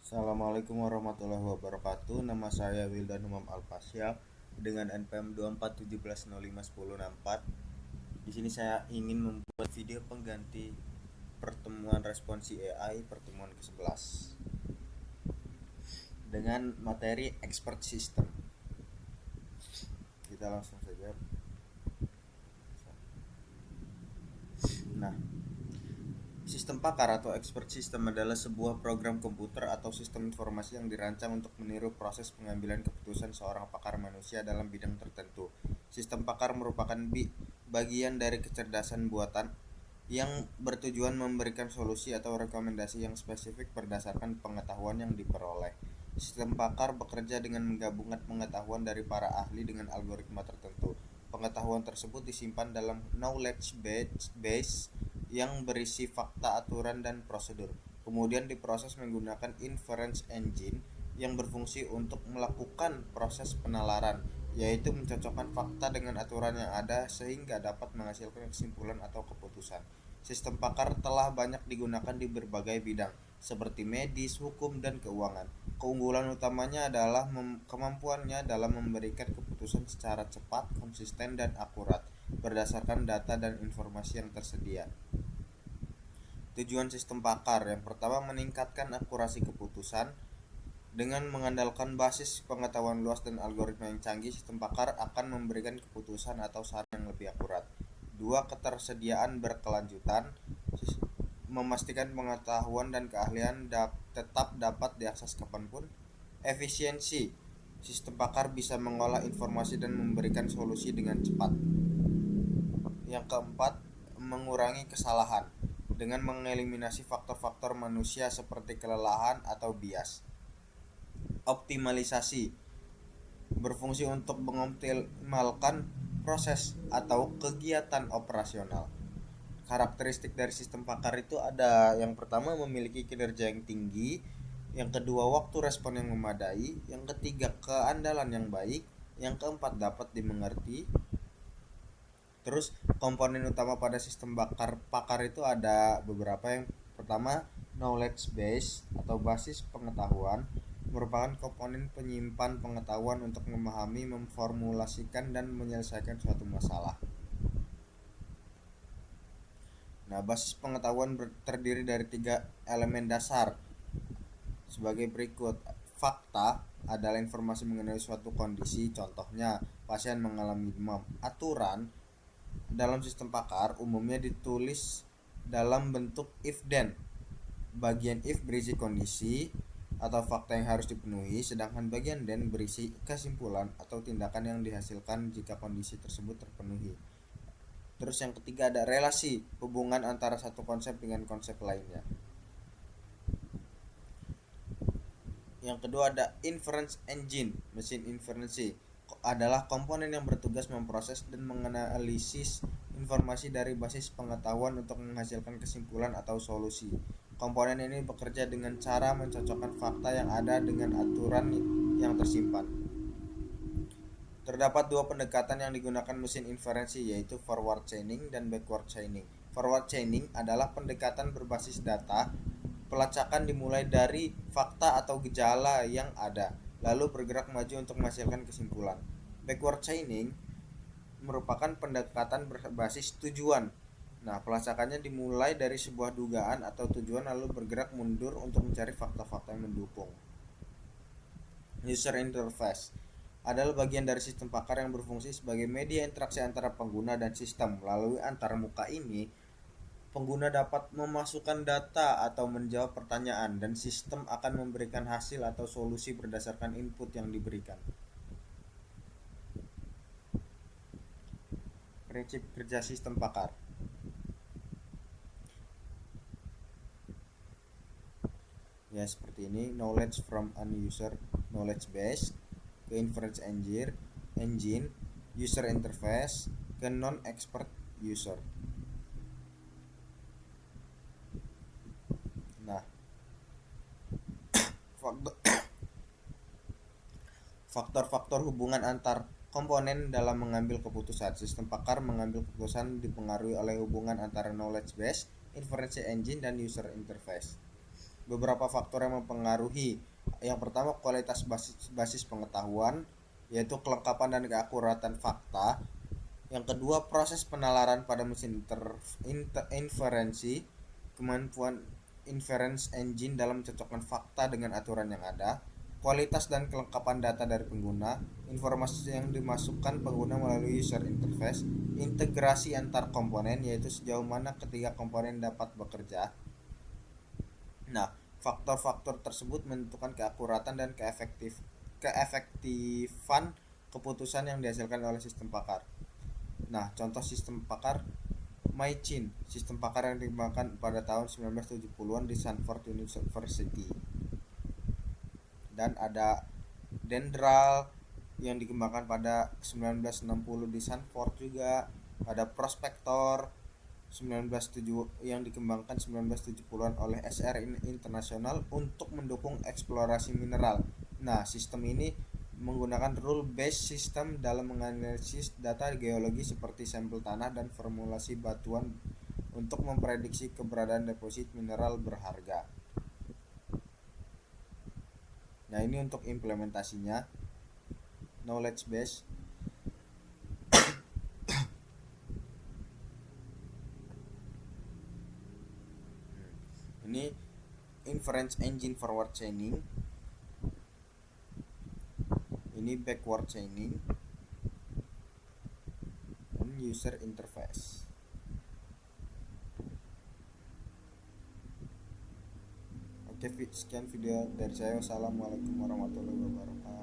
Assalamualaikum warahmatullahi wabarakatuh. Nama saya Wildan Humam Alpasya dengan NPM 2417051064. Di sini saya ingin membuat video pengganti pertemuan responsi AI pertemuan ke-11 dengan materi expert system. Kita langsung saja. Nah, sistem pakar atau expert system adalah sebuah program komputer atau sistem informasi yang dirancang untuk meniru proses pengambilan keputusan seorang pakar manusia dalam bidang tertentu. Sistem pakar merupakan bagian dari kecerdasan buatan yang bertujuan memberikan solusi atau rekomendasi yang spesifik berdasarkan pengetahuan yang diperoleh. Sistem pakar bekerja dengan menggabungkan pengetahuan dari para ahli dengan algoritma tertentu. Pengetahuan tersebut disimpan dalam knowledge base yang berisi fakta, aturan, dan prosedur. Kemudian diproses menggunakan inference engine yang berfungsi untuk melakukan proses penalaran, yaitu mencocokkan fakta dengan aturan yang ada sehingga dapat menghasilkan kesimpulan atau keputusan. Sistem pakar telah banyak digunakan di berbagai bidang, seperti medis, hukum, dan keuangan. Keunggulan utamanya adalah kemampuannya dalam memberikan keputusan secara cepat, konsisten, dan akurat berdasarkan data dan informasi yang tersedia. Tujuan sistem pakar yang pertama meningkatkan akurasi keputusan. Dengan mengandalkan basis pengetahuan luas dan algoritma yang canggih, sistem pakar akan memberikan keputusan atau saran yang lebih akurat. Dua, ketersediaan berkelanjutan. Memastikan pengetahuan dan keahlian tetap dapat diakses kapanpun. Efisiensi. Sistem pakar bisa mengolah informasi dan memberikan solusi dengan cepat. Yang keempat, mengurangi kesalahan dengan mengeliminasi faktor-faktor manusia seperti kelelahan atau bias. Optimalisasi berfungsi untuk mengoptimalkan proses atau kegiatan operasional. Karakteristik dari sistem pakar itu ada yang pertama memiliki kinerja yang tinggi, yang kedua waktu respon yang memadai, yang ketiga keandalan yang baik, yang keempat dapat dimengerti. Terus komponen utama pada sistem pakar itu ada beberapa. Yang pertama, knowledge base atau basis pengetahuan merupakan komponen penyimpan pengetahuan untuk memahami, memformulasikan, dan menyelesaikan suatu masalah. Nah, basis pengetahuan terdiri dari 3 elemen dasar sebagai berikut. Fakta adalah informasi mengenai suatu kondisi, contohnya pasien mengalami demam. Aturan dalam sistem pakar umumnya ditulis dalam bentuk if then. Bagian if berisi kondisi atau fakta yang harus dipenuhi, sedangkan bagian then berisi kesimpulan atau tindakan yang dihasilkan jika kondisi tersebut terpenuhi. Terus yang ketiga ada relasi, hubungan antara satu konsep dengan konsep lainnya. Yang kedua ada inference engine, mesin inferensi adalah komponen yang bertugas memproses dan menganalisis informasi dari basis pengetahuan untuk menghasilkan kesimpulan atau solusi. Komponen ini bekerja dengan cara mencocokkan fakta yang ada dengan aturan yang tersimpan. Terdapat dua pendekatan yang digunakan mesin inferensi, yaitu forward chaining dan backward chaining. Forward chaining adalah pendekatan berbasis data. Pelacakan dimulai dari fakta atau gejala yang ada, lalu bergerak maju untuk menghasilkan kesimpulan. Backward chaining merupakan pendekatan berbasis tujuan. Nah, pelacakannya dimulai dari sebuah dugaan atau tujuan lalu bergerak mundur untuk mencari fakta-fakta yang mendukung. User interface adalah bagian dari sistem pakar yang berfungsi sebagai media interaksi antara pengguna dan sistem. Melalui antarmuka ini, pengguna dapat memasukkan data atau menjawab pertanyaan, dan sistem akan memberikan hasil atau solusi berdasarkan input yang diberikan. Prinsip kerja sistem pakar. Ya, seperti ini. Knowledge from an user, knowledge base, ke inference engine, user interface, ke non-expert user. Nah, faktor-faktor hubungan antar komponen dalam mengambil keputusan. Sistem pakar mengambil keputusan dipengaruhi oleh hubungan antara knowledge base, inference engine, dan user interface. beberapa faktor yang mempengaruhi. Yang pertama, kualitas basis pengetahuan, yaitu kelengkapan dan keakuratan fakta. Yang kedua, proses penalaran pada mesin inferensi, kemampuan inference engine dalam mencocokkan fakta dengan aturan yang ada. Kualitas dan kelengkapan data dari pengguna, informasi yang dimasukkan pengguna melalui user interface. Integrasi antar komponen, yaitu sejauh mana ketiga komponen dapat bekerja. Nah, faktor-faktor tersebut menentukan keakuratan dan keefektifan keputusan yang dihasilkan oleh sistem pakar. Nah, contoh sistem pakar MyChin, sistem pakar yang dikembangkan pada tahun 1970-an di Stanford University. Dan ada Dendral yang dikembangkan pada 1960 di Stanford juga. Ada Prospector 1907 yang dikembangkan 1970-an oleh SR International untuk mendukung eksplorasi mineral. Nah, sistem ini menggunakan rule based system dalam menganalisis data geologi seperti sampel tanah dan formulasi batuan untuk memprediksi keberadaan deposit mineral berharga. Nah, ini untuk implementasinya knowledge base. Ini inference engine forward chaining, ini backward chaining, dan user interface. Oke, sekian video dari saya. Wassalamualaikum warahmatullahi wabarakatuh.